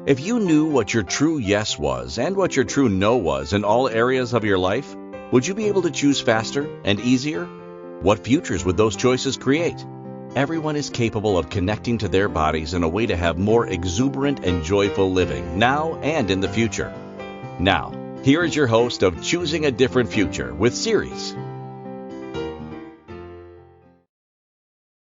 If you knew what your true yes was and what your true no was in all areas of your life, would you be able to choose faster and easier? What futures would those choices create? Everyone is capable of connecting to their bodies in a way to have more exuberant and joyful living now and in the future. Now, here is your host of Choosing a Different Future with Siris.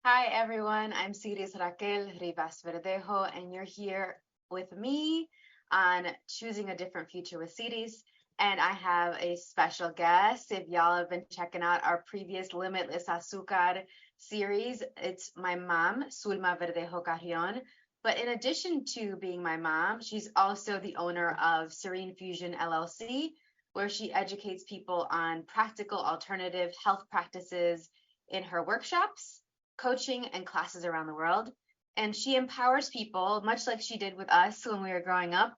Hi everyone, I'm Siris Raquel Rivas-Verdejo, and you're here with me on Choosing a Different Future with Siris. And I have a special guest. If y'all have been checking out our previous Limitless Azucar series, it's my mom, Zulma I Verdejo-Carrion. But in addition to being my mom, she's also the owner of Serene Fusion LLC, where she educates people on practical alternative health practices in her workshops, coaching, and classes around the world. And she empowers people, much like she did with us when we were growing up,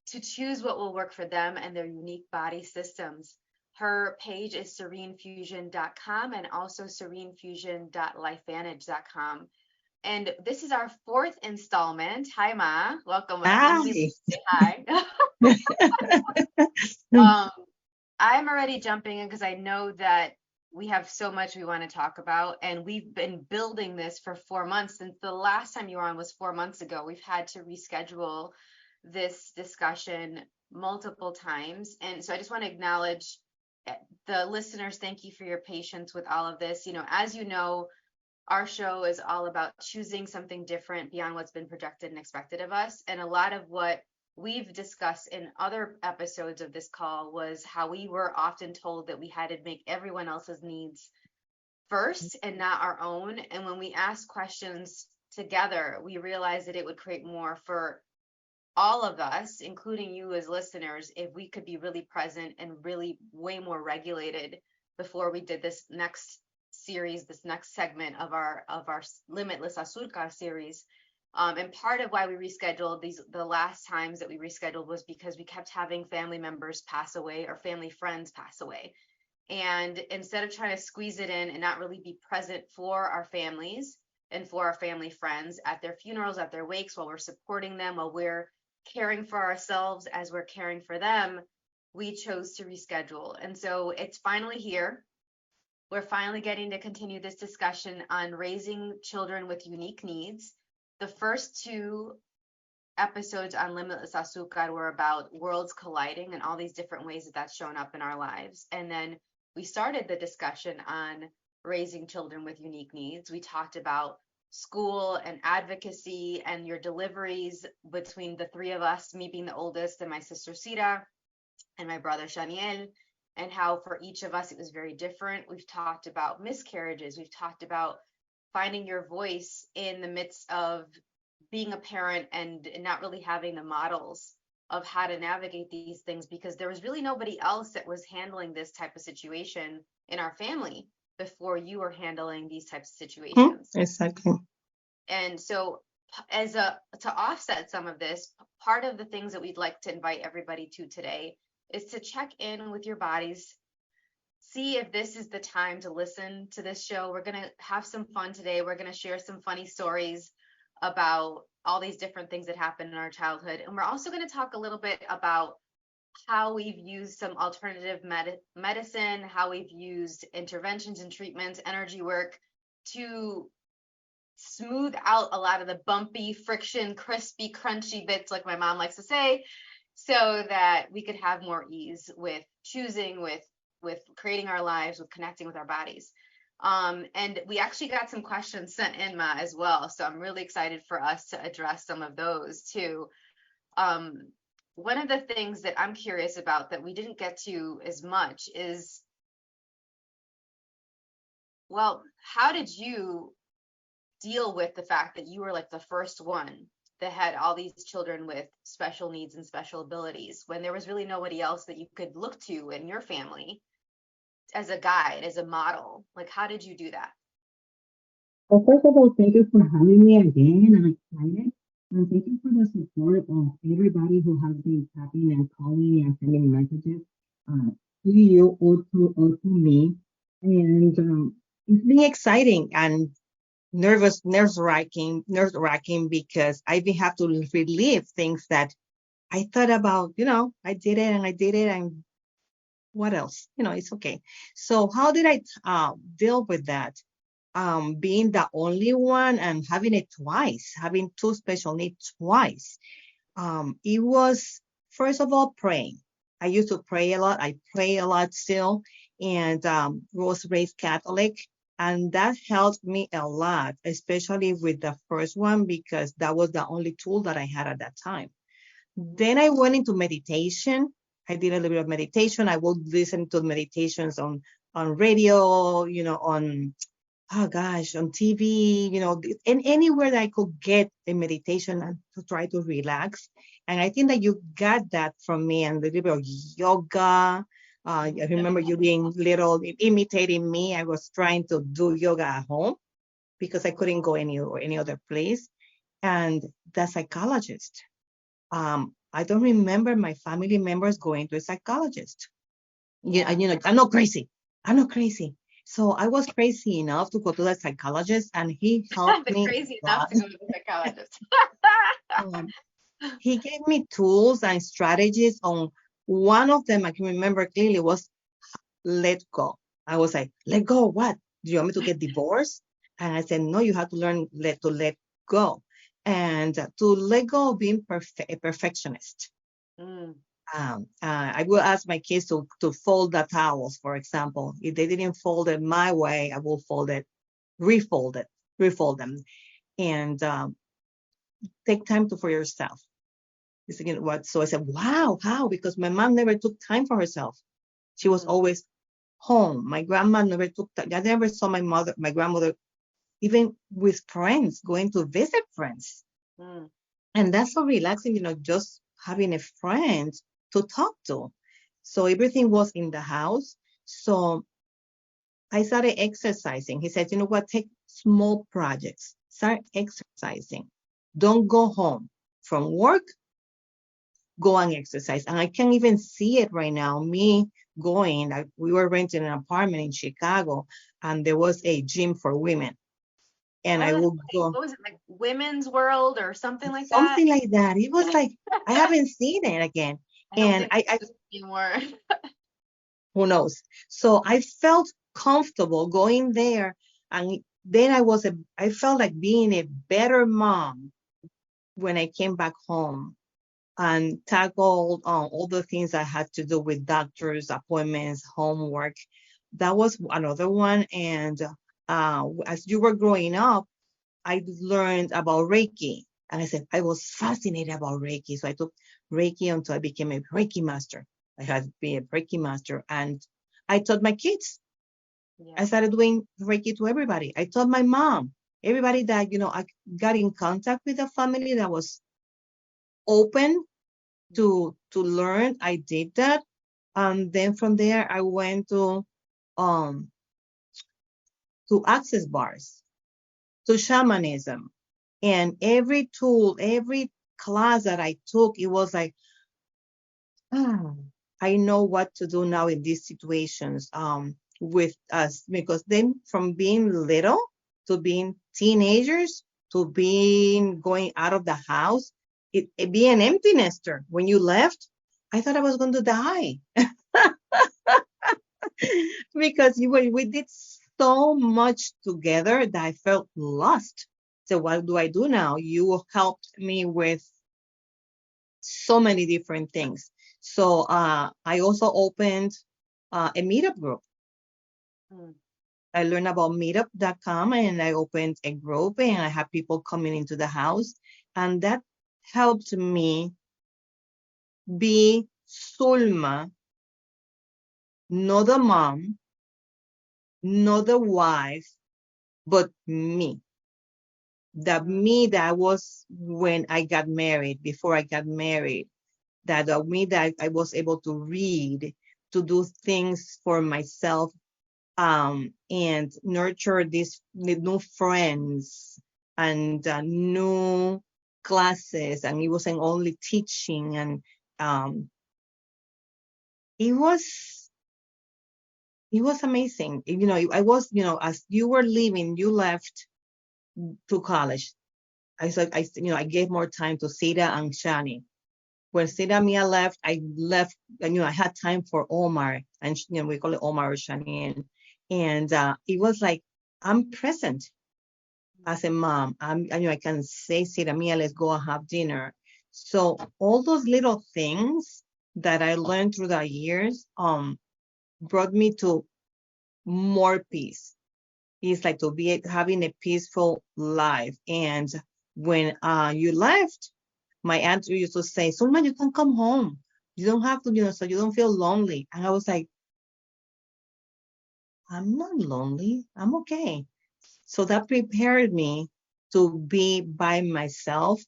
to choose what will work for them and their unique body systems. Her page is serenefusion.com and also serenefusion.lifevantage.com. And this is our fourth installment. Hi, Ma. Welcome. Hi. Say hi. I'm already jumping in because I know that we have so much we want to talk about, and we've been building this for 4 months. Since the last time you were on was 4 months ago, we've had to reschedule this discussion multiple times. And so I just want to acknowledge the listeners. Thank you for your patience with all of this. As you know, our show is all about choosing something different beyond what's been projected and expected of us. And a lot of what we've discussed in other episodes of this call was how we were often told that we had to make everyone else's needs first and not our own. And when we asked questions together, we realized that it would create more for all of us, including you as listeners, if we could be really present and really way more regulated before we did this next series, this next segment of our Limitless Azucar series. And part of why we rescheduled the last times that we rescheduled was because we kept having family members pass away or family friends pass away. And instead of trying to squeeze it in and not really be present for our families and for our family friends at their funerals, at their wakes, while we're supporting them, while we're caring for ourselves as we're caring for them, we chose to reschedule. And so it's finally here. We're finally getting to continue this discussion on raising children with unique needs. The first two episodes on Limitless Azucar were about worlds colliding and all these different ways that that's shown up in our lives. And then we started the discussion on raising children with unique needs. We talked about school and advocacy and your deliveries between the three of us, me being the oldest and my sister Sira and my brother Shaniel, and how for each of us it was very different. We've talked about miscarriages. We've talked about finding your voice in the midst of being a parent and not really having the models of how to navigate these things, because there was really nobody else that was handling this type of situation in our family before you were handling these types of situations. Exactly. And so to offset some of this, part of the things that we'd like to invite everybody to today is to check in with your bodies. See if this is the time to listen to this show. We're going to have some fun today. We're going to share some funny stories about all these different things that happened in our childhood. And we're also going to talk a little bit about how we've used some alternative medicine, how we've used interventions and treatments, energy work to smooth out a lot of the bumpy, friction, crispy, crunchy bits, like my mom likes to say, so that we could have more ease with choosing, with creating our lives, with connecting with our bodies. And we actually got some questions sent in, Ma, as well. So I'm really excited for us to address some of those too. One of the things that I'm curious about that we didn't get to as much is, well, how did you deal with the fact that you were like the first one that had all these children with special needs and special abilities when there was really nobody else that you could look to in your family as a guide, as a model? Like, how did you do that? Well, first of all, thank you for having me again. I'm excited. And thank you for the support of everybody who has been tapping and calling and sending messages to you or to me. And it's been exciting. And nerve-wracking because I didn't have to relive things that I thought about, I did it and I did it and what else? It's okay. So how did I deal with that? Being the only one and having it twice, having two special needs twice. It was, first of all, praying. I used to pray a lot. I pray a lot still, and was raised Catholic. And that helped me a lot, especially with the first one, because that was the only tool that I had at that time. Then I went into meditation. I did a little bit of meditation. I would listen to meditations on radio, on on TV, and anywhere that I could get a meditation and to try to relax. And I think that you got that from me and a little bit of yoga. I remember you being little, imitating me. I was trying to do yoga at home because I couldn't go any other place. And the psychologist. I don't remember my family members going to a psychologist. Yeah, I'm not crazy. I'm not crazy. So I was crazy enough to go to the psychologist, and he helped me. Crazy enough to go to the psychologist. He gave me tools and strategies. On one of them, I can remember clearly, was let go. I was like, let go? What? Do you want me to get divorced? And I said, no, you have to learn to let go. And to let go of being a perfectionist. I will ask my kids to fold the towels, for example. If they didn't fold it my way, I will refold them, and take time for yourself. So I said, wow, how? Because my mom never took time for herself. She was always home. My grandma never took time. I never saw my grandmother, even with friends, going to visit friends. And that's so relaxing, just having a friend to talk to. So everything was in the house. So I started exercising. He said, you know what, take small projects, start exercising. Don't go home from work, go and exercise. And I can even see it right now, me going. We were renting an apartment in Chicago, and there was a gym for women. And I would go. What was it, like Women's World or something like that? Something like that. It was like, I haven't seen it again. And I who knows? So I felt comfortable going there. And then I felt like being a better mom when I came back home and tackled all the things I had to do with doctors, appointments, homework. That was another one. And as you were growing up, I learned about Reiki. And I said, I was fascinated about Reiki. So I took Reiki until I became a Reiki master. I had to be a Reiki master. And I taught my kids. I started doing Reiki to everybody. I taught my mom, everybody that, I got in contact with a family that was open to learn. I did that. And then from there, I went to access bars, to shamanism. And every tool, every class that I took, it was like, I know what to do now in these situations with us. Because then from being little to being teenagers to being going out of the house, it being an empty nester. When you left, I thought I was going to die. Because we did so much together that I felt lost. So what do I do now? You helped me with so many different things. So I also opened a meetup group. I learned about meetup.com, and I opened a group, and I have people coming into the house. And that helped me be Zulma, not the mom, not the wife, but me. The me that was when I got married, before I got married, that me that I was able to read, to do things for myself, and nurture these new friends and new classes. And it wasn't only teaching, and it was amazing. I was, as you were leaving, you left to college. I gave more time to Sita and Shani. When Sita Mia left, I left, and I had time for Omar, and we call it Omar or Shani, and it was like I'm present as a mom. I can say, Sita Mia, let's go and have dinner. So all those little things that I learned through the years, brought me to more peace. It's like to be having a peaceful life. And when you left, my aunt used to say, Zulma, you can come home. You don't have to, so you don't feel lonely. And I was like, I'm not lonely. I'm okay. So that prepared me to be by myself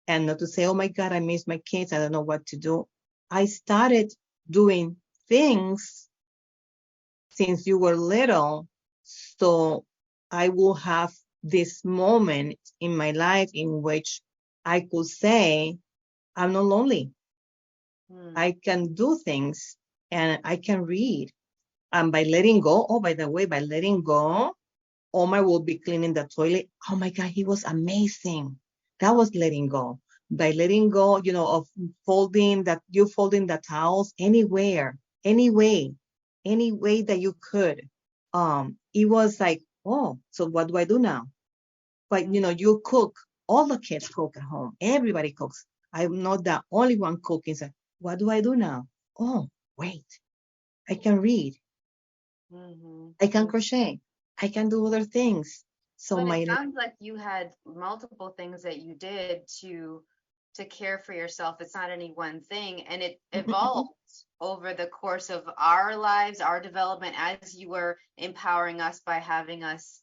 and not to say, oh my God, I miss my kids. I don't know what to do. I started doing things since you were little. So I will have this moment in my life in which I could say, I'm not lonely. I can do things and I can read. And by letting go, oh, by the way, by letting go, Omar will be cleaning the toilet. Oh my God, he was amazing. That was letting go. By letting go, of folding the towels anywhere, any way that you could. It was like, oh, so what do I do now? But you cook. All the kids cook at home. Everybody cooks. I'm not the only one cooking. So what do I do now? Oh, wait, I can read. I can crochet. I can do other things. So But it sounds like you had multiple things that you did to care for yourself. It's not any one thing, and it evolved over the course of our lives, our development, as you were empowering us by having us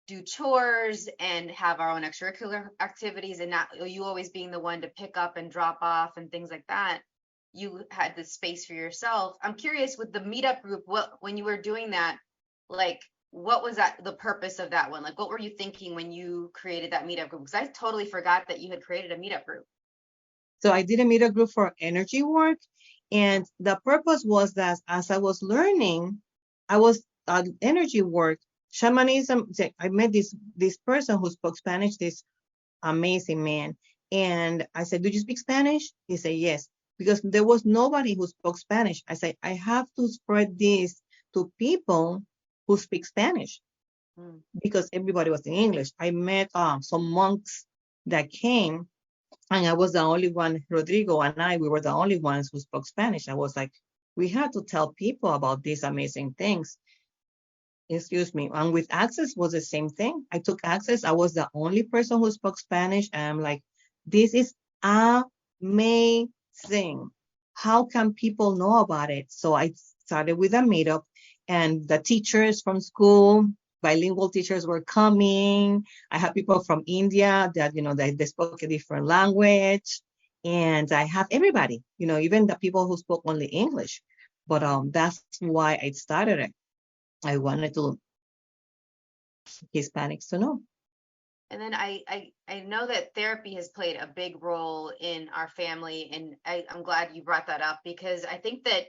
do chores and have our own extracurricular activities, and not you always being the one to pick up and drop off and things like that. You had the space for yourself. I'm curious with the meetup group, when you were doing that, like what was the purpose of that one? Like what were you thinking when you created that meetup group? Because I totally forgot that you had created a meetup group. So I did a meetup group for energy work, and the purpose was that as I was learning, I was energy work, shamanism. I met this person who spoke Spanish, this amazing man. And I said, do you speak Spanish? He said, yes, because there was nobody who spoke Spanish. I said, I have to spread this to people who speak Spanish because everybody was in English. I met some monks that came, and I was the only one, Rodrigo and we were the only ones who spoke Spanish. I was like, we had to tell people about these amazing things. Excuse me. And with Access was the same thing. I took Access. I was the only person who spoke Spanish. And I'm like, this is amazing. How can people know about it? So I started with a meetup, and the teachers from school, bilingual teachers were coming. I had people from India that, they spoke a different language. And I have everybody, even the people who spoke only English. But that's why I started it. I wanted to Hispanics to know. And then I know that therapy has played a big role in our family, and I'm glad you brought that up because I think that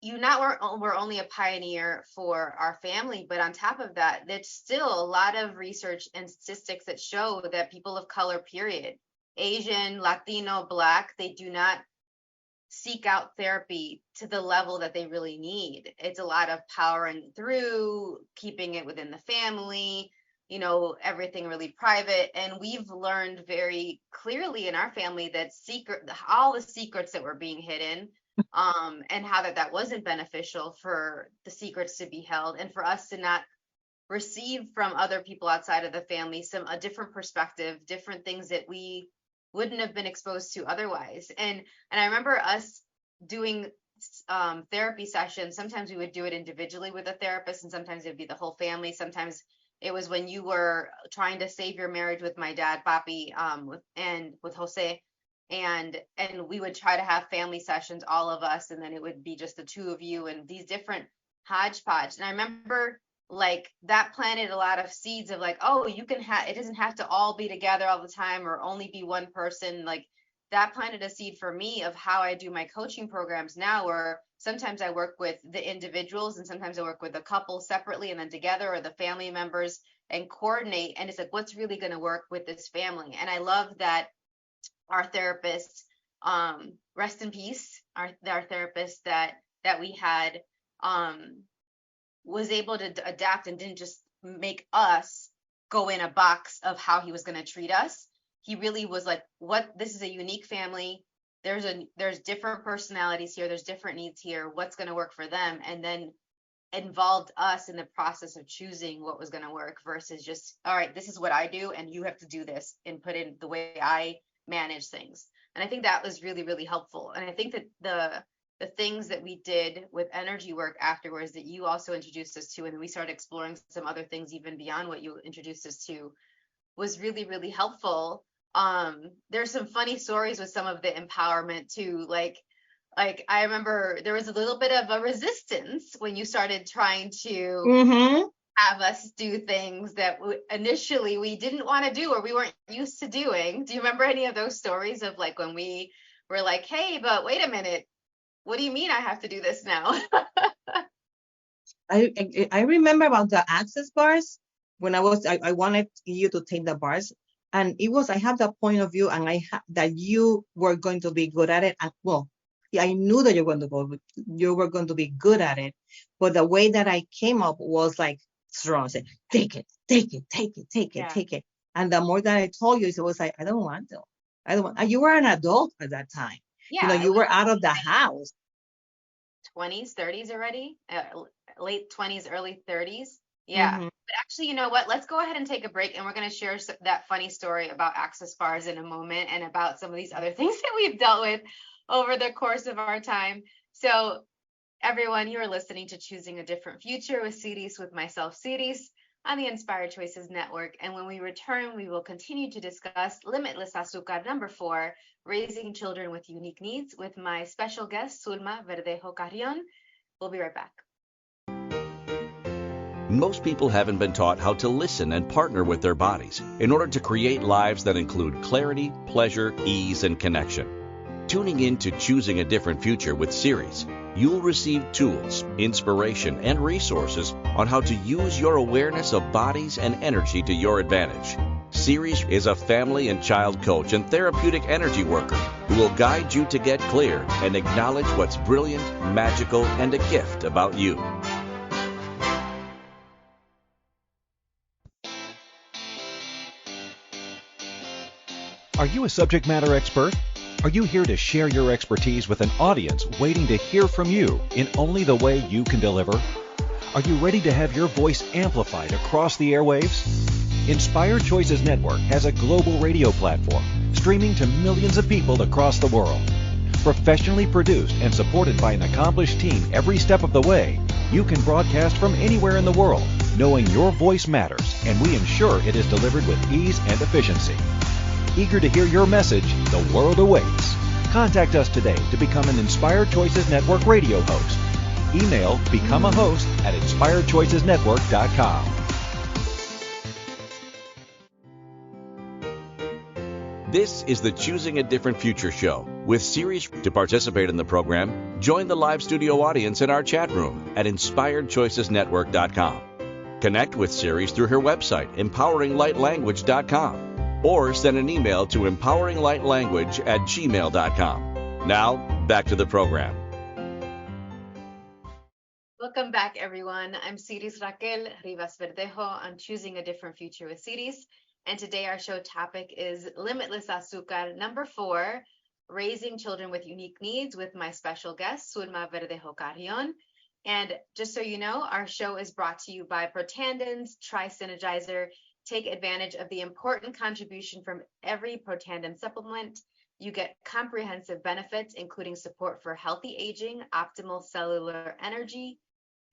we're only a pioneer for our family, but on top of that, there's still a lot of research and statistics that show that people of color, period, Asian, Latino, Black, they do not seek out therapy to the level that they really need. It's a lot of powering through, keeping it within the family, everything really private. And we've learned very clearly in our family that all the secrets that were being hidden, and how that wasn't beneficial for the secrets to be held and for us to not receive from other people outside of the family a different perspective, different things that we wouldn't have been exposed to otherwise. And I remember us doing therapy sessions. Sometimes we would do it individually with a therapist, and sometimes it'd be the whole family. Sometimes it was when you were trying to save your marriage with my dad, Papi, with Jose, and we would try to have family sessions, all of us, and then it would be just the two of you and these different hodgepodge. And I remember like that planted a lot of seeds of like, oh, you can it doesn't have to all be together all the time or only be one person. Like that planted a seed for me of how I do my coaching programs now, where sometimes I work with the individuals and sometimes I work with the couple separately and then together, or the family members, and coordinate. And it's like, what's really going to work with this family? And I love that our therapist, rest in peace, our therapist that we had, was able to adapt and didn't just make us go in a box of how he was going to treat us. He really was like, this is a unique family. There's different personalities here. There's different needs here. What's going to work for them? And then involved us in the process of choosing what was going to work versus just, all right, this is what I do and you have to do this and put in the way I manage things. And I think that was really, really helpful. And I think that the things that we did with energy work afterwards that you also introduced us to, and we started exploring some other things even beyond what you introduced us to, was really, really helpful. There's some funny stories with some of the empowerment too. Like I remember there was a little bit of a resistance when you started trying to have us do things that initially we didn't want to do or we weren't used to doing. Do you remember any of those stories of like when we were like, hey, but wait a minute, what do you mean I have to do this now? I remember about the access bars when I wanted you to take the bars, and it was, I have the point of view and that you were going to be good at it. And well, yeah, I knew that you were going to be good at it, but the way that I came up was like strong. I said, take it. And the more that I told you, it was like, I don't want to. And you were an adult at that time. Yeah, you were out of the house. 20s, 30s already, late 20s, early 30s. Yeah. But actually, you know what? Let's go ahead and take a break, and we're going to share that funny story about access bars in a moment and about some of these other things that we've dealt with over the course of our time. So everyone, you are listening to Choosing a Different Future with Siris, with myself, Siris, on the Inspired Choices Network. And when we return, we will continue to discuss Limitless Azucar number 4, Raising Children with Unique Needs, with my special guest, Zulma Verdejo-Carrion. We'll be right back. Most people haven't been taught how to listen and partner with their bodies in order to create lives that include clarity, pleasure, ease, and connection. Tuning in to Choosing a Different Future with Siris, you'll receive tools, inspiration, and resources on how to use your awareness of bodies and energy to your advantage. Siris is a family and child coach and therapeutic energy worker who will guide you to get clear and acknowledge what's brilliant, magical, and a gift about you. Are you a subject matter expert? Are you here to share your expertise with an audience waiting to hear from you in only the way you can deliver? Are you ready to have your voice amplified across the airwaves? Inspired Choices Network has a global radio platform streaming to millions of people across the world. Professionally produced and supported by an accomplished team every step of the way, you can broadcast from anywhere in the world, knowing your voice matters, and we ensure it is delivered with ease and efficiency. Eager to hear your message, the world awaits. Contact us today to become an Inspired Choices Network radio host. Email becomeahost@inspiredchoicesnetwork.com. This is the Choosing a Different Future show with Siris. To participate in the program, join the live studio audience in our chat room at inspiredchoicesnetwork.com. Connect with Siris through her website, empoweringlightlanguage.com. or send an email to empoweringlightlanguage@gmail.com. Now, back to the program. Welcome back, everyone. I'm Siris Raquel Rivas-Verdejo on Choosing a Different Future with Siris. And today our show topic is Limitless Azucar number 4, Raising Children with Unique Needs, with my special guest, Zulma Verdejo-Carrion. And just so you know, our show is brought to you by Protandem's Tri-Synergizer. Take advantage of the important contribution from every Protandim supplement. You get comprehensive benefits, including support for healthy aging, optimal cellular energy,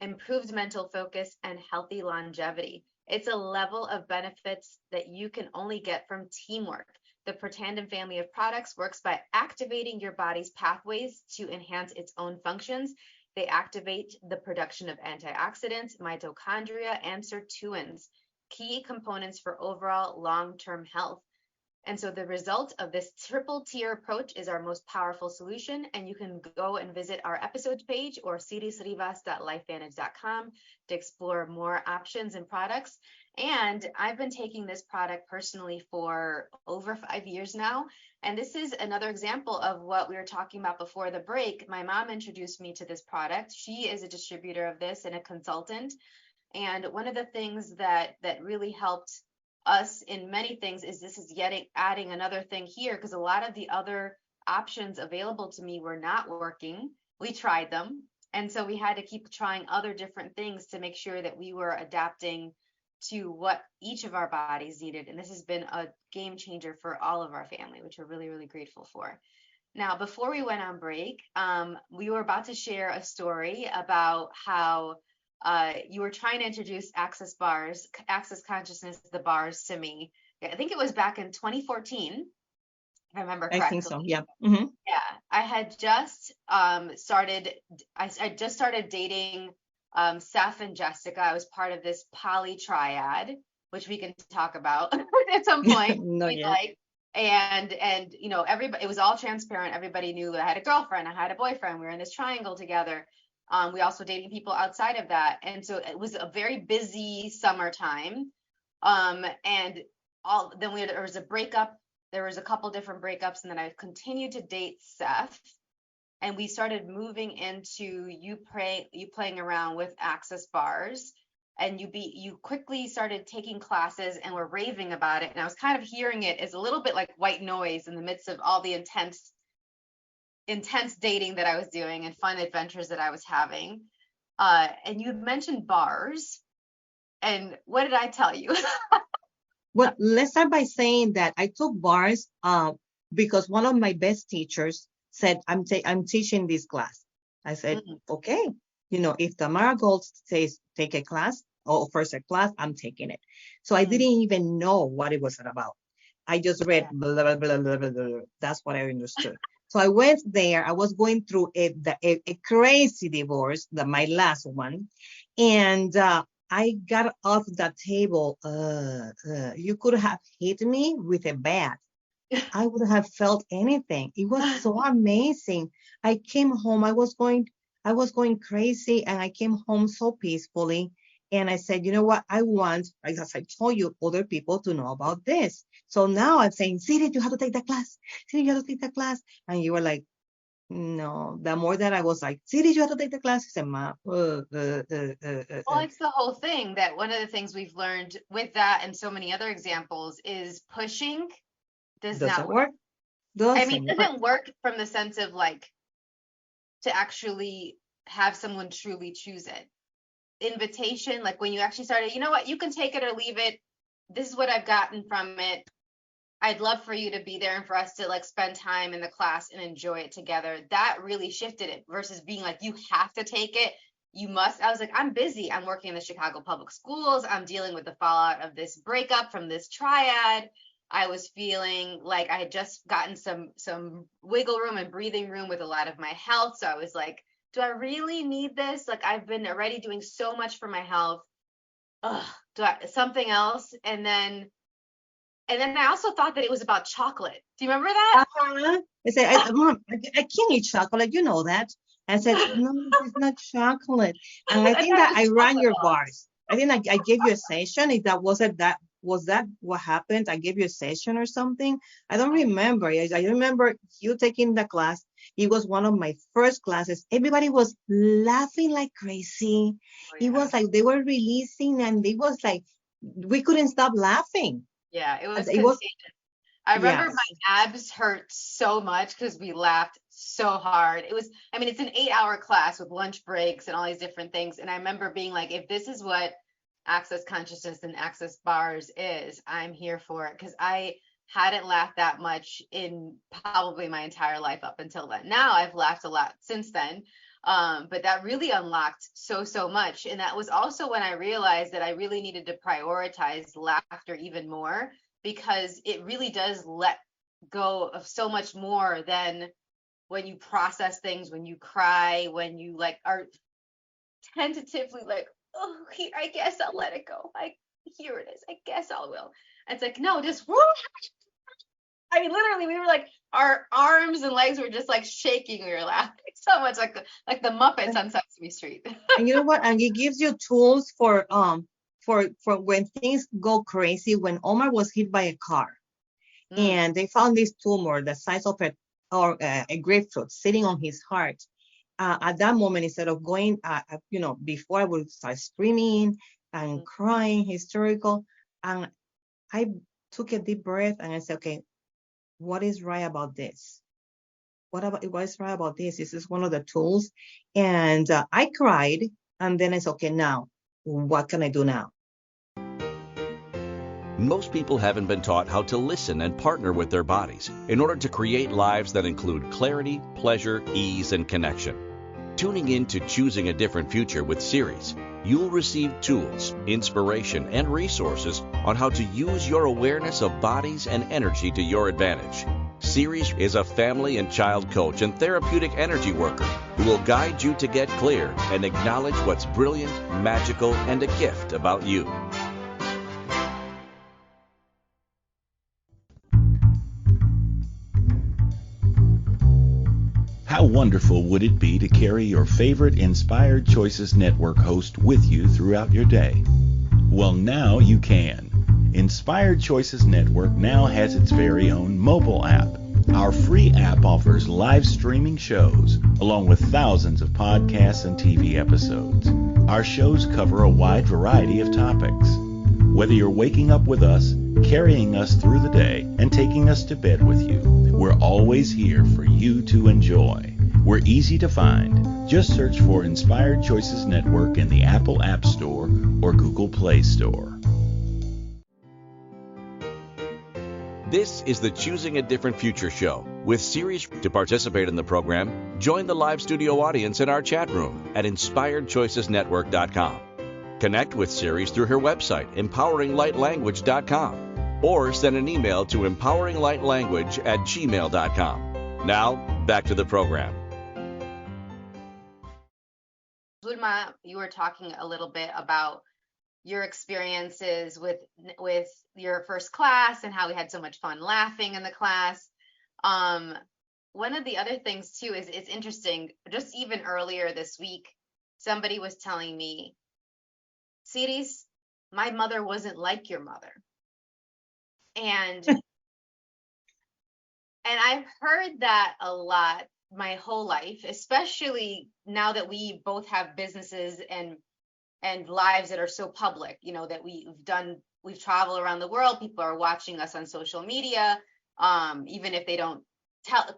improved mental focus, and healthy longevity. It's a level of benefits that you can only get from teamwork. The Protandim family of products works by activating your body's pathways to enhance its own functions. They activate the production of antioxidants, mitochondria, and sirtuins, key components for overall long-term health. And so the result of this triple tier approach is our most powerful solution. And you can go and visit our episodes page or sirisrivas.lifevantage.com to explore more options and products. And I've been taking this product personally for over 5 years now. And this is another example of what we were talking about before the break. My mom introduced me to this product. She is a distributor of this and a consultant. And one of the things that really helped us in many things is this is yet adding another thing here, because a lot of the other options available to me were not working. We tried them. And so we had to keep trying other different things to make sure that we were adapting to what each of our bodies needed. And this has been a game changer for all of our family, which we're really, really grateful for. Now, before we went on break, we were about to share a story about how you were trying to introduce access consciousness, the bars to me. I think it was back in 2014, if I remember correctly. I think so, yeah. Mm-hmm. Yeah, I had just started dating Seth and Jessica. I was part of this poly triad, which we can talk about at some point. And you know, everybody, it was all transparent. Everybody knew I had a girlfriend, I had a boyfriend, we were in this triangle together. We also dating people outside of that. And so it was a very busy summertime. And then there was a breakup. There was a couple different breakups, and then I continued to date Seth. And we started moving into you playing around with access bars, and you quickly started taking classes and were raving about it. And I was kind of hearing it as a little bit like white noise in the midst of all the intense dating that I was doing and fun adventures that I was having. And you mentioned bars. And what did I tell you? Well, let's start by saying that I took bars because one of my best teachers said, I'm teaching this class. I said, okay, you know, if Tamara Gold says take a class or offers a class, I'm taking it. So I didn't even know what it was about. I just read blah, blah, blah, blah, blah, blah. That's what I understood. So I went there. I was going through a crazy divorce, my last one. And I got off the table. You could have hit me with a bat. I would have felt anything. It was so amazing. I came home. I was going crazy, and I came home so peacefully. And I said, you know what? I want, as I told you, other people to know about this. So now I'm saying, Siri, you have to take that class. Siri, you have to take that class. And you were like, no. The more that I was like, Siri, you have to take the class. I said, Ma. Well, it's the whole thing that one of the things we've learned with that and so many other examples is pushing does not work. I mean, it doesn't work from the sense of like to actually have someone truly choose it. Invitation, like when you actually started, you know what, you can take it or leave it. This is what I've gotten from it. I'd love for you to be there and for us to like spend time in the class and enjoy it together. That really shifted it versus being like, you have to take it. You must. I was like, I'm busy. I'm working in the Chicago public schools. I'm dealing with the fallout of this breakup from this triad. I was feeling like I had just gotten some wiggle room and breathing room with a lot of my health. So I was like, do I really need this? Like, I've been already doing so much for my health. Something else? And then I also thought that it was about chocolate. Do you remember that? I said, Mom, I can't eat chocolate. You know that. I said, no, it's not chocolate. And I think that I ran your bars. I think I gave you a session. If that wasn't that, was that what happened? I gave you a session or something. I don't remember. I remember you taking the class. It was one of my first classes. Everybody was laughing like crazy. It was like they were releasing, and it was like we couldn't stop laughing. Yeah, it was contagious. I remember my abs hurt so much because we laughed so hard. It was, I mean, it's an 8-hour class with lunch breaks and all these different things. And I remember being like, if this is what access consciousness and access bars is, I'm here for it, because I hadn't laughed that much in probably my entire life up until then. Now I've laughed a lot since then. But that really unlocked so much. And that was also when I realized that I really needed to prioritize laughter even more, because it really does let go of so much more than when you process things, when you cry, when you like are tentatively like, oh, I guess I'll let it go. Here it is. I guess I will. And it's like, no, just I mean, literally, we were like, our arms and legs were just like shaking. We were laughing so much, like the Muppets on Sesame Street. And you know what? And it gives you tools for when things go crazy. When Omar was hit by a car, and they found this tumor the size of a grapefruit sitting on his heart. At that moment, instead of going, before I would start screaming and crying, hysterical, and I took a deep breath and I said, okay, what is right about this? What is right about this? This is one of the tools. And I cried, and then I said, okay, now, what can I do now? Most people haven't been taught how to listen and partner with their bodies in order to create lives that include clarity, pleasure, ease, and connection. Tuning in to Choosing a Different Future with Siris, you'll receive tools, inspiration, and resources on how to use your awareness of bodies and energy to your advantage. Siris is a family and child coach and therapeutic energy worker who will guide you to get clear and acknowledge what's brilliant, magical, and a gift about you. How wonderful would it be to carry your favorite Inspired Choices Network host with you throughout your day? Well, now you can. Inspired Choices Network now has its very own mobile app. Our free app offers live streaming shows, along with thousands of podcasts and TV episodes. Our shows cover a wide variety of topics. Whether you're waking up with us, carrying us through the day, and taking us to bed with you, we're always here for you to enjoy. We're easy to find. Just search for Inspired Choices Network in the Apple App Store or Google Play Store. This is the Choosing a Different Future show with Siris. To participate in the program, join the live studio audience in our chat room at inspiredchoicesnetwork.com. Connect with Siris through her website, empoweringlightlanguage.com, or send an email to empoweringlightlanguage@gmail.com. Now, back to the program. Zulma, you were talking a little bit about your experiences with your first class and how we had so much fun laughing in the class. One of the other things too is it's interesting, just even earlier this week, somebody was telling me, Siris, my mother wasn't like your mother. And I've heard that a lot my whole life, especially now that we both have businesses and lives that are so public, that we've traveled around the world. People are watching us on social media. Even if they don't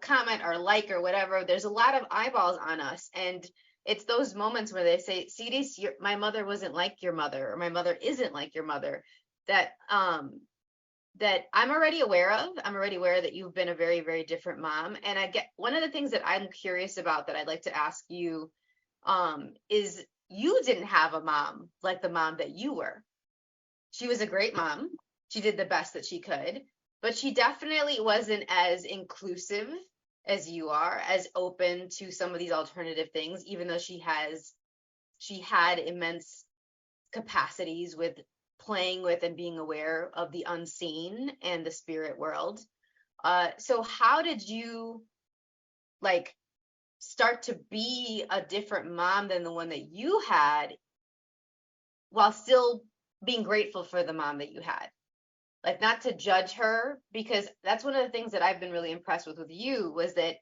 comment or like or whatever, there's a lot of eyeballs on us. And it's those moments where they say, Siris, my mother wasn't like your mother, or my mother isn't like your mother, that I'm already aware of. I'm already aware that you've been a very, very different mom. And I get one of the things that I'm curious about that I'd like to ask you is you didn't have a mom like the mom that you were. She was a great mom. She did the best that she could, but she definitely wasn't as inclusive as you are, as open to some of these alternative things, even though she had immense capacities with playing with and being aware of the unseen and the spirit world. So how did you start to be a different mom than the one that you had, while still being grateful for the mom that you had? Not to judge her, because that's one of the things that I've been really impressed with you, was that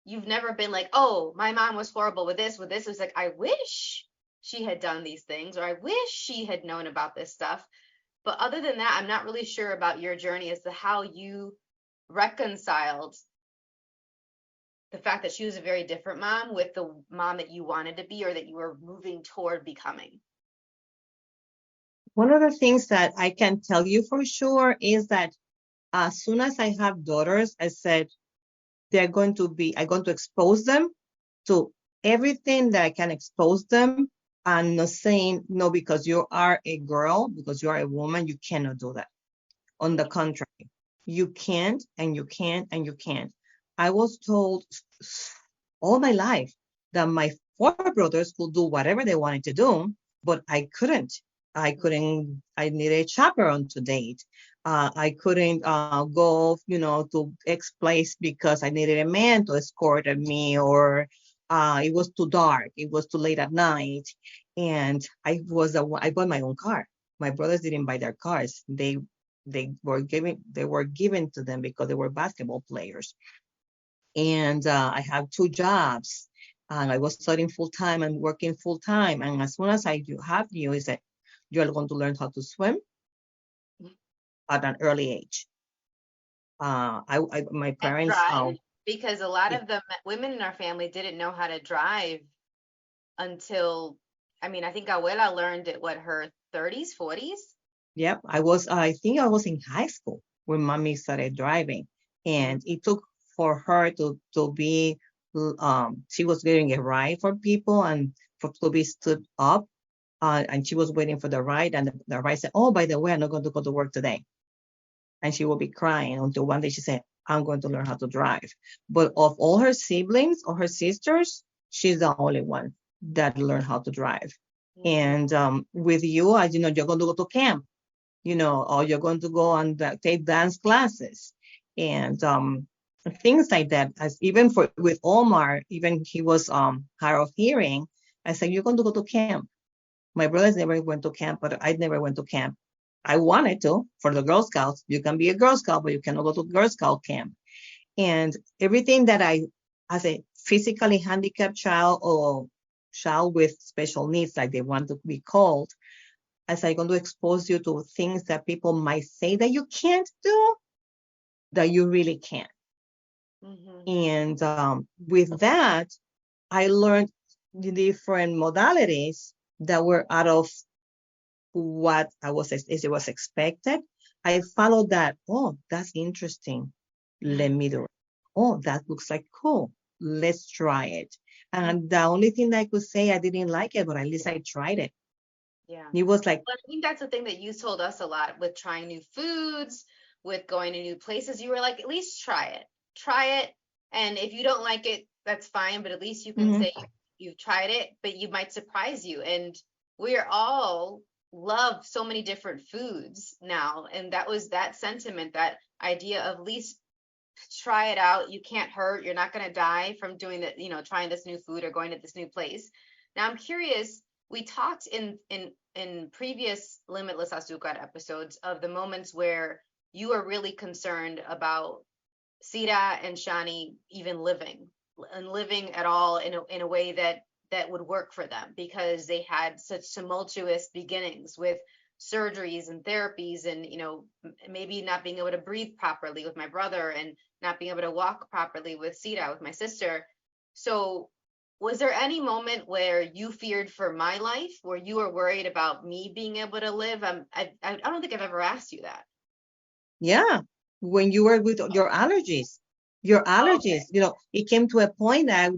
you've never been like, oh, my mom was horrible with this. It was like, I wish she had done these things, or I wish she had known about this stuff. But other than that, I'm not really sure about your journey as to how you reconciled the fact that she was a very different mom with the mom that you wanted to be, or that you were moving toward becoming. One of the things that I can tell you for sure is that as soon as I have daughters, I said, I'm going to expose them to everything that I can expose them, and not saying, no, because you are a girl, because you are a woman, you cannot do that. On the contrary, you can't, and you can't, and you can't. I was told all my life that my 4 brothers could do whatever they wanted to do, but I couldn't. I needed a chaperone to date. I couldn't go, to X place because I needed a man to escort me, or it was too dark. It was too late at night, and I bought my own car. My brothers didn't buy their cars. They were given to them because they were basketball players, and I had two jobs, and I was studying full time and working full time. And as soon as I said, you're going to learn how to swim at an early age. My And parents, drive, because a lot yeah, of the women in our family didn't know how to drive until, I mean, I think Abuela learned at what, her 30s, 40s? yep, I think I was in high school when mommy started driving, and it took for her to be, she was getting a ride for people and to be stood up, and she was waiting for the ride, and the ride said, oh, by the way, I'm not going to go to work today. And she will be crying until one day she said, I'm going to learn how to drive. But of all her siblings or her sisters, she's the only one that learned how to drive. And with you, as you know, you're going to go to camp, or you're going to go and take dance classes and things like that. As even with Omar, even he was hard of hearing. I said, you're going to go to camp. My brothers never went to camp, but I never went to camp. I wanted to for the Girl Scouts. You can be a Girl Scout, but you cannot go to Girl Scout camp. And everything that as a physically handicapped child or child with special needs, like they want to be called, as I'm going to expose you to things that people might say that you can't do, that you really can. And with that, I learned the different modalities that were out of what it was expected. I followed that. Oh, that's interesting. Let me do it. Oh, that looks like cool. Let's try it. And the only thing that I could say, I didn't like it, but at least I tried it. Yeah. It was like, Well, I think that's the thing that you told us a lot with trying new foods, with going to new places. You were like, at least try it. Try it. And if you don't like it, that's fine. But at least you can say you've tried it, but you might surprise you. And we're all love so many different foods now. And that was that sentiment, that idea of at least try it out. You can't hurt. You're not going to die from doing that, trying this new food or going to this new place. Now, I'm curious. We talked in previous Limitless Azucar episodes of the moments where you are really concerned about Sira and Shani even living at all in a way that would work for them, because they had such tumultuous beginnings with surgeries and therapies, and maybe not being able to breathe properly with my brother, and not being able to walk properly with Sira, with my sister. So was there any moment where you feared for my life, where you were worried about me being able to live? I don't think I've ever asked you that. yeah, when you were with your allergies, Okay. It came to a point that,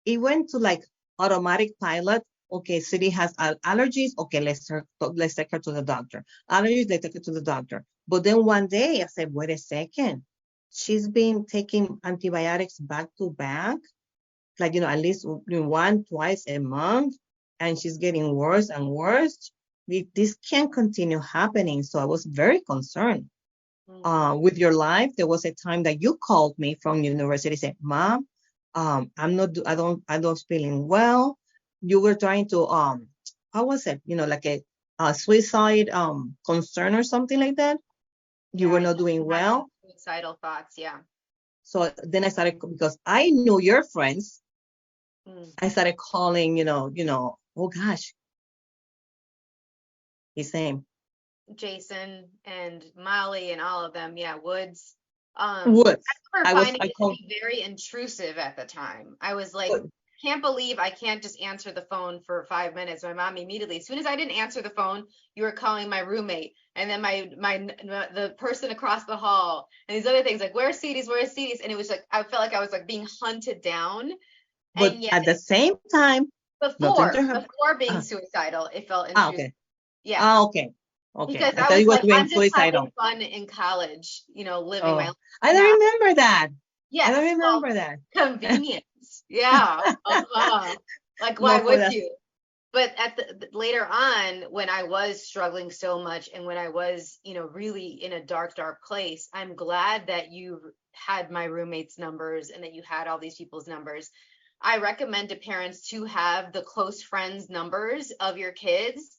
it went to like automatic pilot. Okay, City has allergies. Okay, let's take her to the doctor. Allergies, let's take her to the doctor. But then one day I said, wait a second. She's been taking antibiotics back to back, like, at least twice a month, and she's getting worse and worse. This can't continue happening. So I was very concerned. With your life, there was a time that you called me from university, said, Mom, I don't feeling well. You were trying to, how was it? Like a suicide concern or something like that. You Yeah, were I not doing had some well. suicidal thoughts. Yeah. So then I started, because I knew your friends. Mm. I started calling, oh gosh, his name. Jason and Molly and all of them. Yeah, Woods. Woods. I remember finding I it to called. be very intrusive at the time. I was like, can't believe I can't just answer the phone for 5 minutes. My mom immediately, as soon as I didn't answer the phone, you were calling my roommate, and then the person across the hall, and these other things, like, where's CDs, and it was like I felt like I was like being hunted down. But And yet at the same time, not to interrupt. before being Ah, suicidal, it felt intrusive. okay. Yeah. Ah, okay. Okay. Because I I thought was you were like, doing I'm just suicidal. having fun in college, living my Oh, life. I don't Now, remember that. I don't yes, well, remember that. convenience. Yeah. Uh-huh. Like, why No, for would that. you? But at the later on, when I was struggling so much and when I was, really in a dark, dark place, I'm glad that you had my roommate's numbers and that you had all these people's numbers. I recommend to parents to have the close friends numbers of your kids.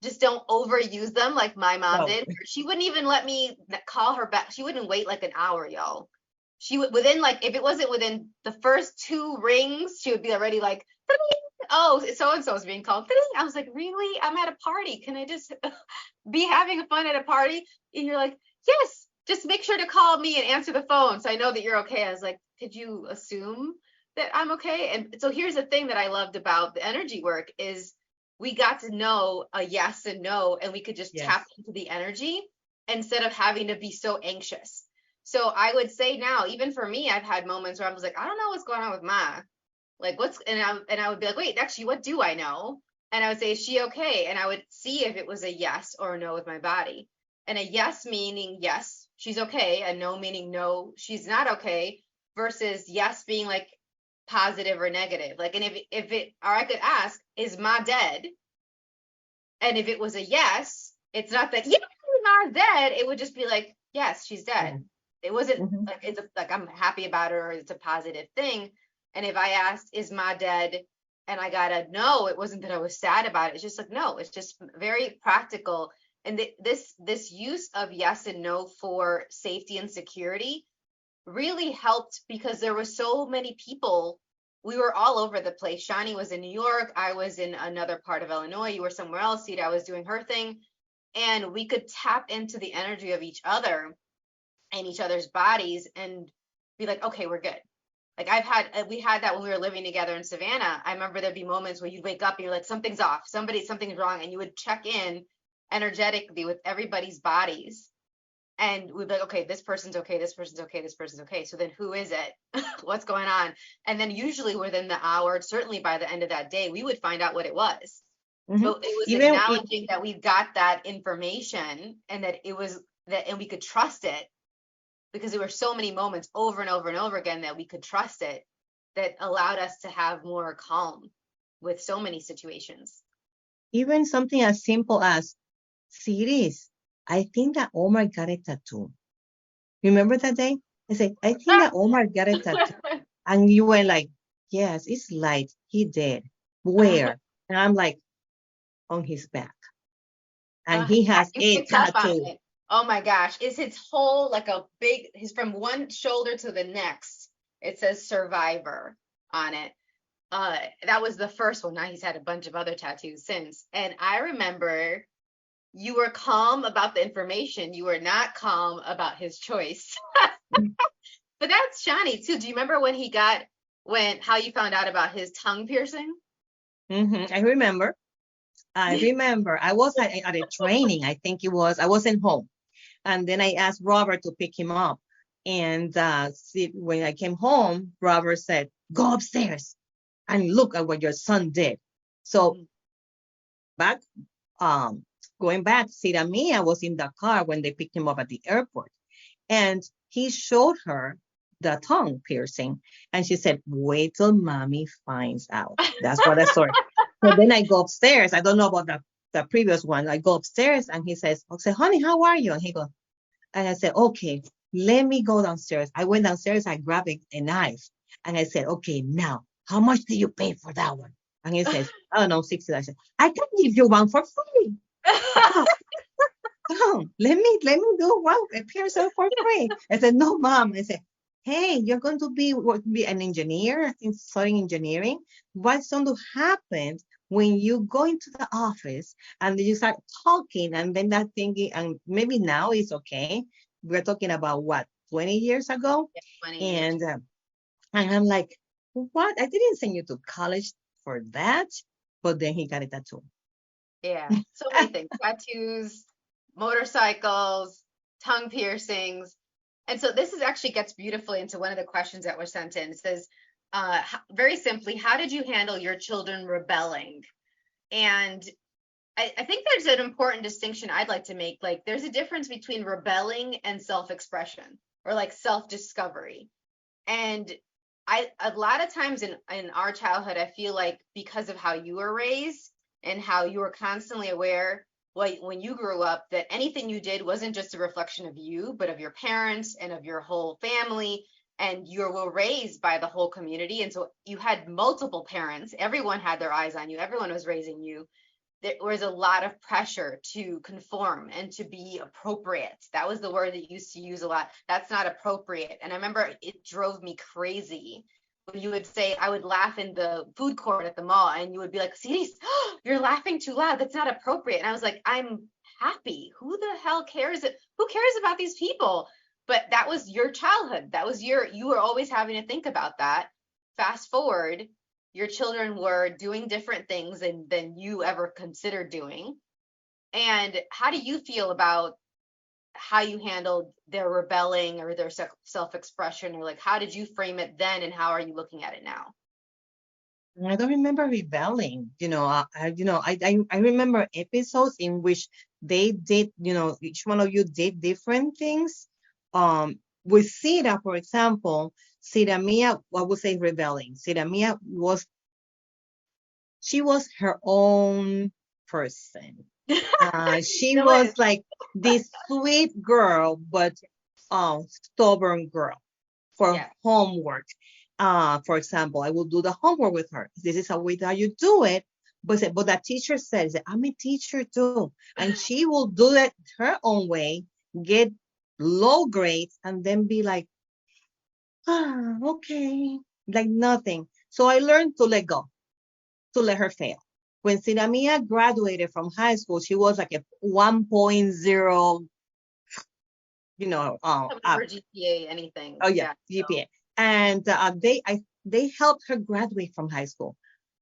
Just don't overuse them like my mom No. did. She wouldn't even let me call her back. She wouldn't wait like an hour, y'all. She would, within, like, if it wasn't within the first 2 rings, she would be already like, oh, so and so is being called. I was like, really? I'm at a party. Can I just be having fun at a party? And you're like, yes, just make sure to call me and answer the phone so I know that you're okay. I was like, could you assume that I'm okay? And so here's the thing that I loved about the energy work is we got to know a yes and no, and we could just Yes. tap into the energy instead of having to be so anxious. So I would say now, even for me, I've had moments where I was like, I don't know what's going on with Ma. Like, and I would be like, wait, actually, what do I know? And I would say, is she okay? And I would see if it was a yes or a no with my body. And a yes meaning yes, she's okay. A no meaning no, she's not okay. Versus yes being like positive or negative. Like, and if it, or I could ask, is Ma dead? And if it was a yes, it's not that, yeah, Ma's dead. It would just be like, yes, she's dead. Yeah. It wasn't Mhm. like it's like I'm happy about her or it's a positive thing. And if I asked, is Ma dead? And I got a no, it wasn't that I was sad about it. It's just like, no, it's just very practical. And this use of yes and no for safety and security really helped because there were so many people. We were all over the place. Shani was in New York. I was in another part of Illinois. You were somewhere else. Sita was doing her thing. And we could tap into the energy of each other and each other's bodies and be like, okay, we're good. Like we had that when we were living together in Savannah. I remember there'd be moments where you'd wake up and you're like, something's off, something's wrong. And you would check in energetically with everybody's bodies. And we'd be like, okay, this person's okay, this person's okay, this person's okay. So then who is it? What's going on? And then usually within the hour, certainly by the end of that day, we would find out what it was. Mhm. But it was Even acknowledging that we got that information and that it was that, and we could trust it because there were so many moments over and over and over again that we could trust it that allowed us to have more calm with so many situations. even something as simple as, Siris, I think that Omar got a tattoo. Remember that day? I said, I think that Omar got a tattoo. And you were like, yes, it's light. He did. Where? And I'm like, on his back. And he has You a picked up on tattoo. it. Oh my gosh. Is his whole like a big, he's from one shoulder to the next. It says survivor on it. That was the first one. Now he's had a bunch of other tattoos since. And I remember you were calm about the information. You were not calm about his choice. But that's Shani too. Do you remember how you found out about his tongue piercing? I remember. I was at a training. I think it was. I wasn't home. And then I asked Robert to pick him up. And when I came home, Robert said, go upstairs and look at what your son did. So back, going back, Sita Mia was in the car when they picked him up at the airport. And he showed her the tongue piercing. And she said, wait till mommy finds out. That's what I saw. So then I go upstairs. I don't know about the previous one. I go upstairs and he says, I say, honey, how are you? And he goes, and I said, okay, let me go downstairs. I went downstairs, I grabbed a knife. And I said, okay, now, how much do you pay for that one? And he says, I don't know, $60. I said, I can give you one for free. Come, let me do one, a piercing for free. I said, no, mom. I said, hey, you're going to be an engineer, I think studying engineering. What's going to happen when you go into the office and you start talking and then that thinking, and maybe now it's okay. We're talking about what, 20 years ago? Yeah, 20 years. And I'm like, what? I didn't send you to college for that. But then he got a tattoo. Yeah, so many things. Tattoos, motorcycles, tongue piercings. And so this actually gets beautifully into one of the questions that were sent in. It says, very simply, how did you handle your children rebelling? And I think there's an important distinction I'd like to make. Like, there's a difference between rebelling and self-expression or like self-discovery. And a lot of times in our childhood, I feel like because of how you were raised and how you were constantly aware, like when you grew up, that anything you did wasn't just a reflection of you, but of your parents and of your whole family. And you were raised by the whole community. And so you had multiple parents. Everyone had their eyes on you. Everyone was raising you. There was a lot of pressure to conform and to be appropriate. That was the word that you used to use a lot. That's not appropriate. And I remember it drove me crazy when you would say, I would laugh in the food court at the mall, and you would be like, Siris, you're laughing too loud. That's not appropriate. And I was like, I'm happy. Who the hell cares? Who cares about these people? But that was your childhood. That was you were always having to think about that. Fast forward, your children were doing different things than you ever considered doing. And how do you feel about how you handled their rebelling or their self-expression, or like, how did you frame it then, and how are you looking at it now? I don't remember rebelling. I remember episodes in which they did, each one of you did different things. With Sira, for example, Sira Mia, I would say rebelling. Sira Mia she was her own person. She was like this sweet girl, but stubborn girl for homework. For example, I will do the homework with her. This is how you do it. But that teacher says, I'm a teacher too. And she will do it her own way, get low grades, and then be like, okay, like nothing. So I learned to let go, to let her fail. When Siramia graduated from high school, she was like a 1.0, or GPA, anything. Oh yeah, GPA. And they helped her graduate from high school.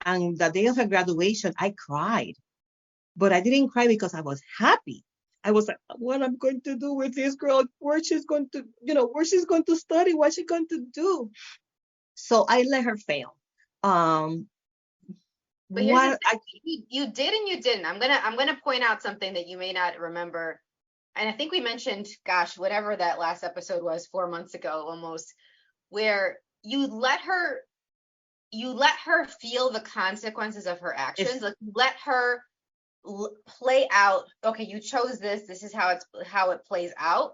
And the day of her graduation, I cried, but I didn't cry because I was happy. I was like, what I'm going to do with this girl, where she's going to study, what she's going to do. So I let her fail. But here's the thing, you did and you didn't. I'm gonna point out something that you may not remember. And I think we mentioned, gosh, whatever that last episode was, 4 months ago almost, where you let her feel the consequences of her actions. Like, let her play out. Okay, you chose this. This is how it plays out.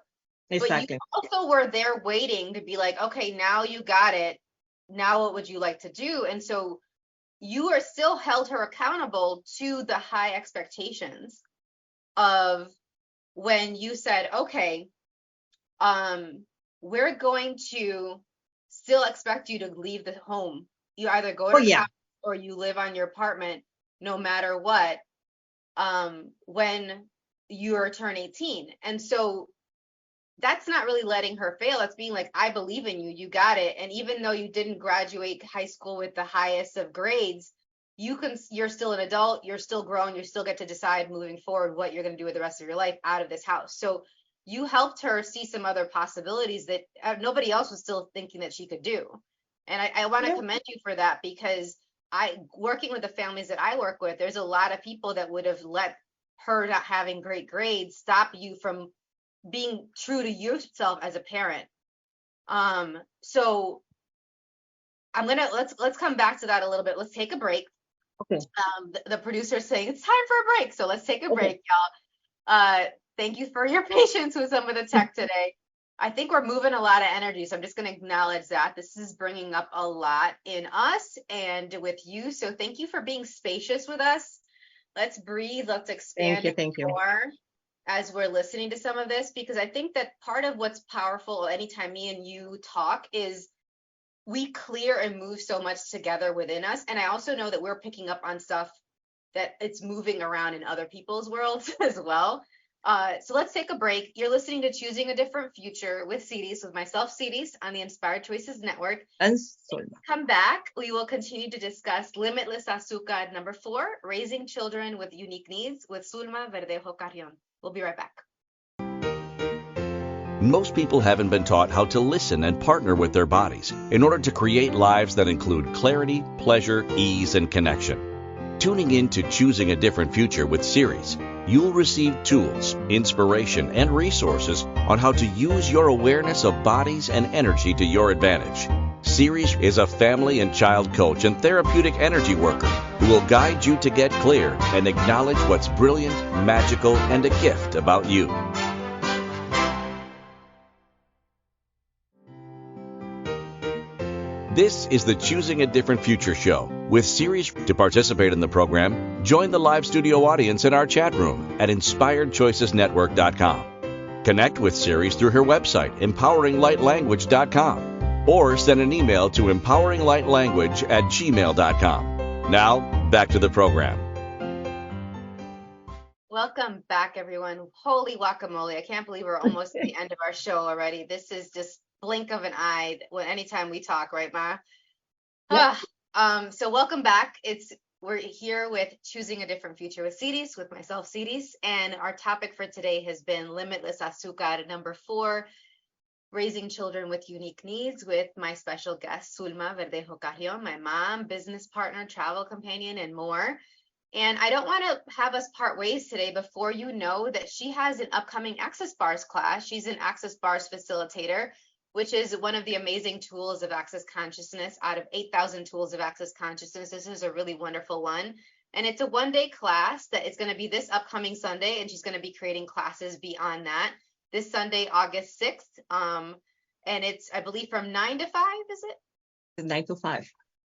Exactly. But you also were there waiting to be like, okay, now you got it. Now what would you like to do? And so you are still held her accountable to the high expectations of when you said, okay, we're going to still expect you to leave the home. You either go to house or you live on your apartment, no matter what, when you turn 18. And so that's not really letting her fail. It's being like, I believe in you. You got it. And even though you didn't graduate high school with the highest of grades, you're still an adult. You're still grown. You still get to decide moving forward what you're going to do with the rest of your life out of this house. So you helped her see some other possibilities that nobody else was still thinking that she could do. And I want to commend you for that, because working with the families that I work with, there's a lot of people that would have let her not having great grades stop you from being true to yourself as a parent. So let's come back to that a little bit. Let's take a break. Okay. The producer is saying it's time for a break, so let's take a break, y'all. Thank you for your patience with some of the tech today. I think we're moving a lot of energy, so I'm just going to acknowledge that this is bringing up a lot in us and with you. So thank you for being spacious with us. Let's breathe. Let's expand more as we're listening to some of this, because I think that part of what's powerful anytime me and you talk is we clear and move so much together within us. And I also know that we're picking up on stuff that it's moving around in other people's worlds as well. So let's take a break. You're listening to Choosing a Different Future with Siris, with myself, Siris, on the Inspired Choices Network. And come back, we will continue to discuss Limitless Azucar number 4, Raising Children with Unique Needs, with Zulma Verdejo-Carrion. We'll be right back. Most people haven't been taught how to listen and partner with their bodies in order to create lives that include clarity, pleasure, ease, and connection. Tuning in to Choosing a Different Future with Siris, you'll receive tools, inspiration, and resources on how to use your awareness of bodies and energy to your advantage. Siris is a family and child coach and therapeutic energy worker who will guide you to get clear and acknowledge what's brilliant, magical, and a gift about you. This is the Choosing a Different Future show with Siris. To participate in the program, join the live studio audience in our chat room at inspiredchoicesnetwork.com. Connect with Siris through her website, empoweringlightlanguage.com, or send an email to empoweringlightlanguage@gmail.com. Now, back to the program. Welcome back, everyone. Holy guacamole. I can't believe we're almost at the end of our show already. This is just blink of an eye when anytime we talk, right, Ma? Yep. So welcome back. We're here with Choosing a Different Future with Siris, with myself, Siris, and our topic for today has been Limitless Azucar, number 4, Raising Children with Unique Needs, with my special guest, Zulma Verdejo-Carrion, my mom, business partner, travel companion, and more. And I don't want to have us part ways today before you know that she has an upcoming Access Bars class. She's an Access Bars facilitator, which is one of the amazing tools of Access Consciousness. Out of 8,000 tools of Access Consciousness, this is a really wonderful one. And it's a one-day class that is going to be this upcoming Sunday, and she's going to be creating classes beyond that. This Sunday, August 6th, and it's, I believe, from 9 to 5, is it? 9 to 5.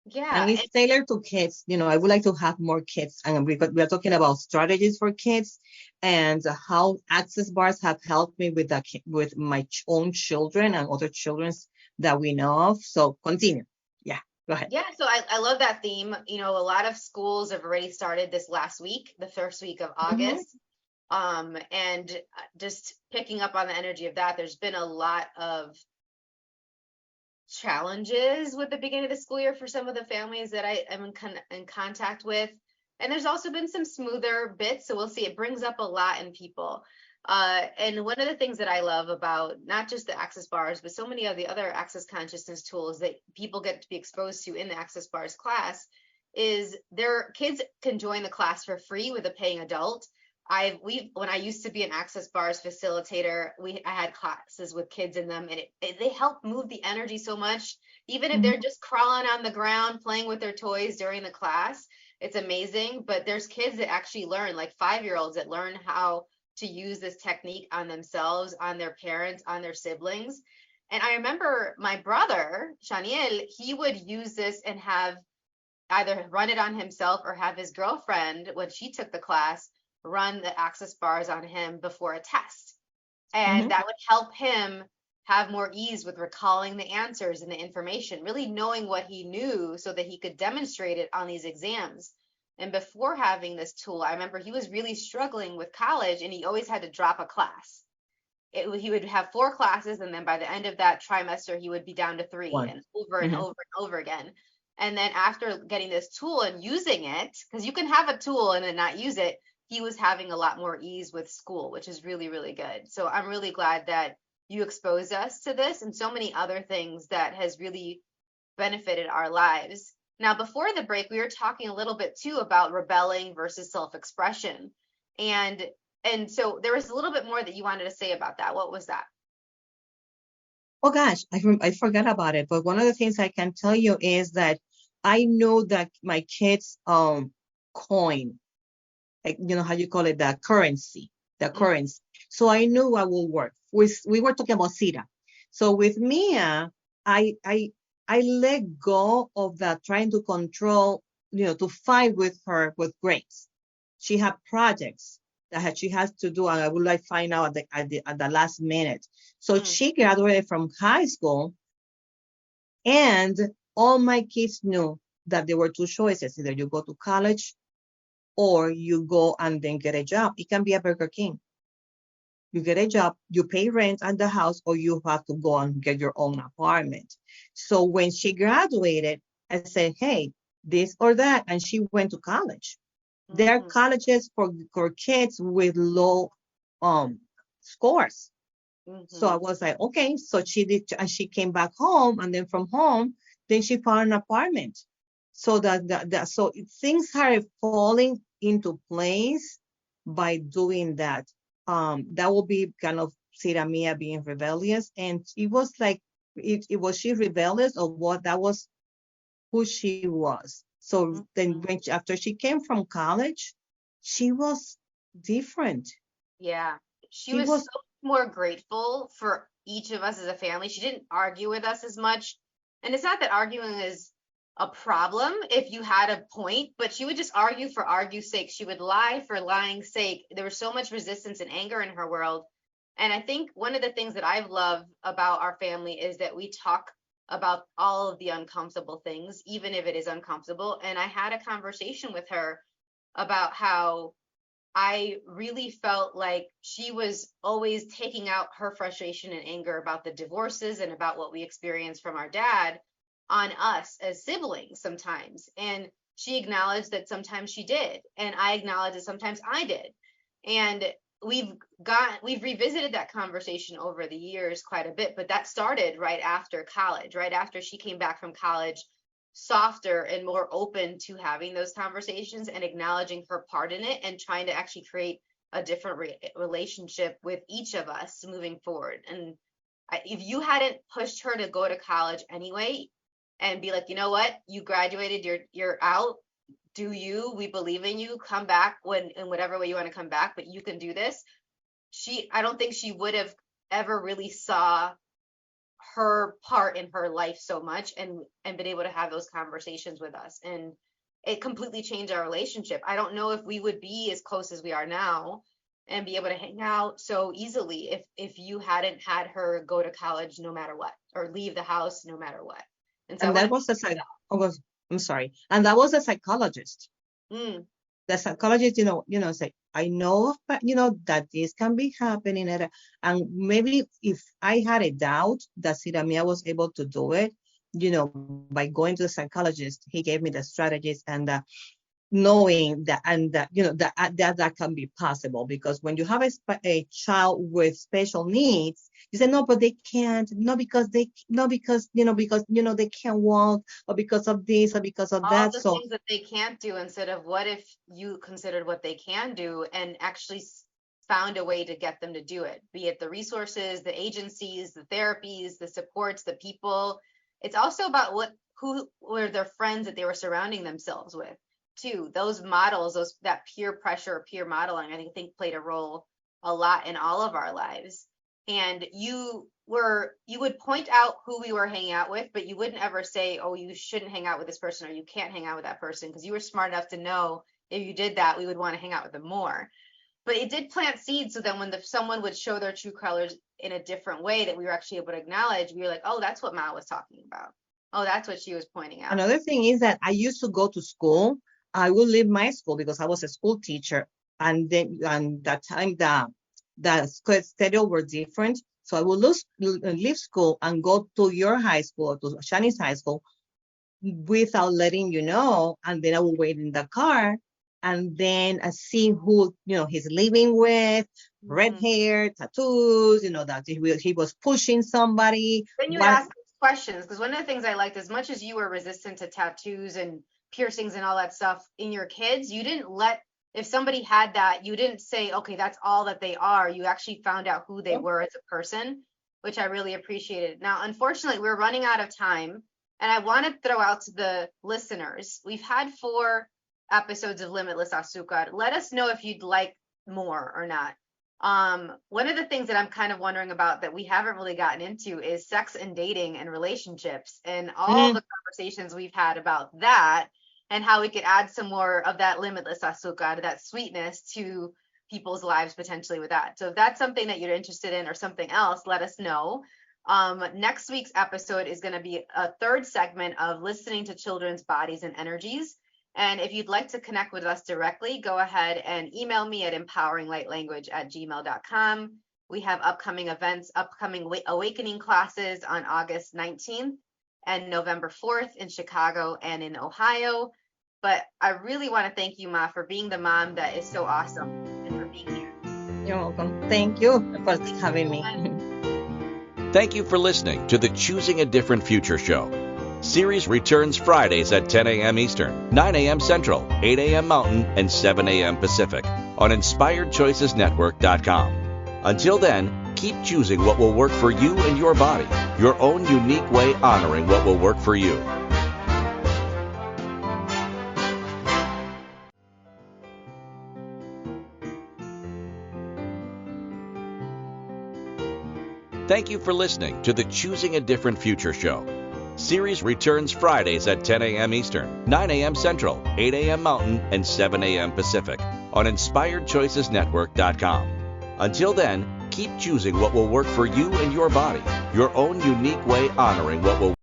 Yeah. And it's tailored to kids. I would like to have more kids. And we are talking about strategies for kids and how Access Bars have helped me with my own children and other children that we know of. So continue. Yeah, go ahead. Yeah, so I love that theme. A lot of schools have already started this last week, the first week of August. And just picking up on the energy of that, there's been a lot of challenges with the beginning of the school year for some of the families that I am in contact with. And there's also been some smoother bits. So we'll see. It brings up a lot in people. And one of the things that I love about not just the Access Bars, but so many of the other Access Consciousness tools that people get to be exposed to in the Access Bars class is their kids can join the class for free with a paying adult. When I used to be an Access Bars facilitator, I had classes with kids in them, and they help move the energy so much. Even if they're just crawling on the ground, playing with their toys during the class, it's amazing. But there's kids that actually learn, like 5-year-olds that learn how to use this technique on themselves, on their parents, on their siblings. And I remember my brother, Shaniel, he would use this and have either run it on himself or have his girlfriend, when she took the class, run the Access Bars on him before a test. And that would help him have more ease with recalling the answers and the information, really knowing what he knew so that he could demonstrate it on these exams. And before having this tool, I remember he was really struggling with college, and he always had to drop a class. He would have 4 classes, and then by the end of that trimester, he would be down to 3 and over and over and over again. And then after getting this tool and using it, because you can have a tool and then not use it, he was having a lot more ease with school, which is really, really good. So I'm really glad that you exposed us to this and so many other things that has really benefited our lives. Now, before the break, we were talking a little bit too about rebelling versus self-expression. And so there was a little bit more that you wanted to say about that. What was that? Oh gosh, I forgot about it. But one of the things I can tell you is that I know that my kids coin, how you call it, the currency. So I knew I will work. We were talking about Sita. So with Mia, I let go of that trying to control, to fight with her with grades. She had projects that she has to do, and I would find out at the last minute. So she graduated from high school, and all my kids knew that there were 2 choices: either you go to college or you go and then get a job. It can be a Burger King. You get a job, you pay rent at the house, or you have to go and get your own apartment. So when she graduated, I said, hey, this or that, and she went to college. There are colleges for kids with low scores. So I was like, okay. So she did, and she came back home, and then from home, then she found an apartment. So so things are falling into place by doing that. That will be kind of Sira Mia being rebellious, and it was like it was she rebellious or what? That was who she was. So then after she came from college, she was different. Yeah. She She was was, so more grateful for each of us as a family. She didn't argue with us as much. And it's not that arguing is a problem if you had a point, but she would just argue for argue's sake. She would lie for lying's sake. There was so much resistance and anger in her world. And I think one of the things that I've loved about our family is that we talk about all of the uncomfortable things, even if it is uncomfortable. And I had a conversation with her about how I really felt like she was always taking out her frustration and anger about the divorces and about what we experienced from our dad on us as siblings sometimes. And she acknowledged that sometimes she did. And I acknowledged that sometimes I did. And we've revisited that conversation over the years quite a bit, but that started right after college, right after she came back from college, softer and more open to having those conversations and acknowledging her part in it and trying to actually create a different relationship with each of us moving forward. And if you hadn't pushed her to go to college anyway and be like, you know what, you graduated, you're out, do you, we believe in you, come back in whatever way you want to come back, but you can do this. I don't think she would have ever really saw her part in her life so much and been able to have those conversations with us. And it completely changed our relationship. I don't know if we would be as close as we are now and be able to hang out so easily if you hadn't had her go to college no matter what, or leave the house no matter what. And so that was I'm sorry. And that was a psychologist. The psychologist, say, I know, that this can be happening. And maybe if I had a doubt that Siramia was able to do it, by going to the psychologist, he gave me the strategies and knowing that, and that can be possible, because when you have a child with special needs, you say, no, but they can't, because they can't walk, or because of this, or because of that. All the things that they can't do, instead of what if you considered what they can do and actually found a way to get them to do it, be it the resources, the agencies, the therapies, the supports, the people. It's also about who were their friends that they were surrounding themselves with too. Those models, that peer pressure, peer modeling, I think played a role a lot in all of our lives. And you would point out who we were hanging out with, but you wouldn't ever say, oh, you shouldn't hang out with this person, or you can't hang out with that person, because you were smart enough to know if you did that, we would want to hang out with them more. But it did plant seeds, so then when someone would show their true colors in a different way that we were actually able to acknowledge, we were like, oh, that's what Ma was talking about. Oh, that's what she was pointing out. Another thing is that I used to go to school. I would leave my school because I was a school teacher, and that time the schedule were different. So I would leave school and go to your high school, to Shani's high school, without letting you know. And then I would wait in the car, and then I see who he's living with, red hair, tattoos, that he was pushing somebody. Then you would ask questions, because one of the things I liked, as much as you were resistant to tattoos and piercings and all that stuff in your kids, you didn't if somebody had that, you didn't say, okay, that's all that they are. You actually found out who they were as a person, which I really appreciated. Now, unfortunately, we're running out of time, and I want to throw out to the listeners, we've had 4 episodes of Limitless Azucar. Let us know if you'd like more or not. One of the things that I'm kind of wondering about that we haven't really gotten into is sex and dating and relationships, and all the conversations we've had about that, and how we could add some more of that limitless azucar, that sweetness to people's lives potentially with that. So if that's something that you're interested in or something else, let us know. Next week's episode is going to be a 3rd segment of listening to children's bodies and energies. And if you'd like to connect with us directly, go ahead and email me at empoweringlightlanguage@gmail.com. We have upcoming events, upcoming awakening classes on August 19th and November 4th in Chicago and in Ohio. But I really want to thank you, Ma, for being the mom that is so awesome and for being here. You're welcome. Thank you for having me. Thank you for listening to the Choosing a Different Future show. Siris returns Fridays at 10 a.m. Eastern, 9 a.m. Central, 8 a.m. Mountain, and 7 a.m. Pacific on InspiredChoicesNetwork.com. Until then, keep keep choosing what will work for you and your body, your own unique way honoring what will work for you. Thank you for listening to the Choosing a Different Future show. Siris returns Fridays at 10 a.m. Eastern, 9 a.m. Central, 8 a.m. Mountain, and 7 a.m. Pacific on InspiredChoicesNetwork.com. Until then, keep choosing what will work for you and your body, your own unique way honoring what will